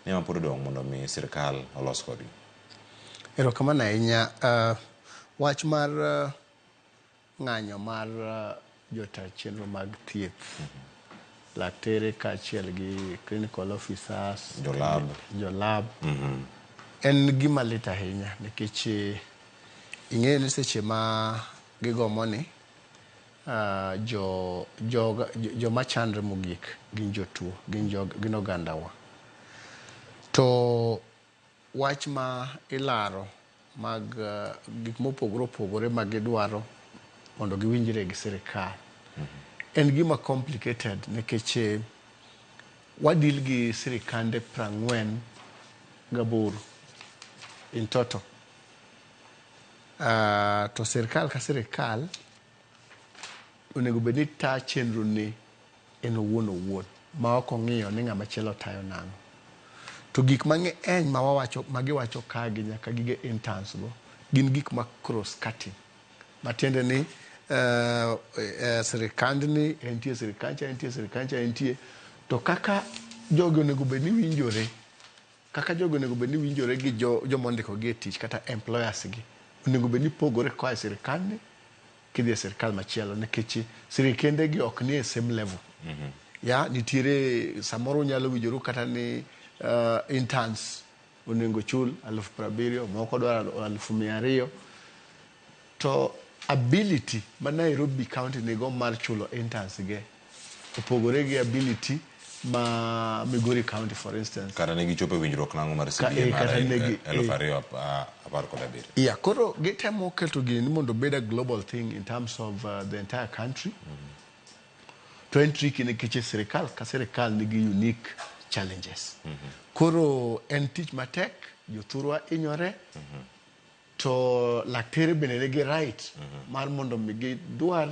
ne ma pod odong' mondo mi sirkal olos kodgi. Erokamano ahinya. Wach mar ng'anyo mar jotaa chenro mag thieth, laktere kaachiel gi clinical officers, jolab en gima lit ahinya, nikech ing'eyo ni seche ma gigomo ni joma chandre mogik gin jotuo, gin ogandawa. To wach ma ilaro mag gik mopogore opogore ma gidwaro mondo giwinjre gi sirikal en gima complicated, nikech wadil gi sirikande 48 in total. To sirikal ka sirikal onego bed ni taa chenro ne en owuon ma ok ong'iyo ni ng'ama chielo tayo nang'o. To gik mang'eny ma giwacho ka gi nyaka gige interns go gin gik ma cross cutting, matiende ni sirikand ni entie, sirikancha entie, sirikancha entie, to kaka jogo onego bed ni winjore, gi joma ondiko gi e tich kata employers gi onego bed ni pogore koa e sirikand ni kidhi e sirikal machielo, nikech sirikende gi ok ni e same level. Nitiere samoro unyalo winjoru kata ni interns onego chul 70,000, moko dwaro 200,000. To ability ma Nairobi County nigo mar chulo interns ge opogore gi ability ma Migori County, for instance. Kata ne gichopo winjruok nang'o mar CBA mar 2017. Koro gitemo keto gini mondo bed a global thing in terms of the entire country. To en tricky nikech sirikal ka sirikal nigi unique challenges. Koro en tich matek, jothurwa inyore, to laktere bende nigi right mar mondo mi gidwar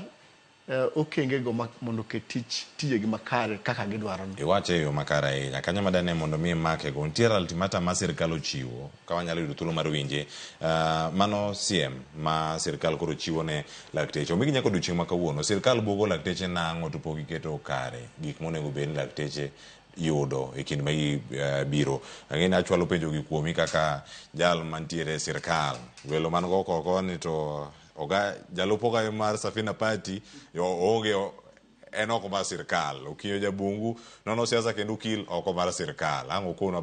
okenge go mondo ket tijegi makare kaka gidwaro. Iwache yo makare ahinya. Kanyo madane mondo mi make go nitiere ultimatum ma sirikal ochiwo ka wanyalo yudo thuolo mar winje. Mano CM ma sirikal koro chiwo ne lakteche. Omigi nyaka odiochieng' ma kawuono sirikal buogo lakteche nang'o to pok giketo kare gik monego bed ni lakteche yudo e kinde ma biro. Ang'eni achwalo penjo gi kuomi kaka jal mantiere sirikal, welo man go koko ni to jalup ogayo mar Safina Party onge en oko mar sirikal, okiyo jabungu nono siasa kendo ukil oko mar sirikal. Ang' okona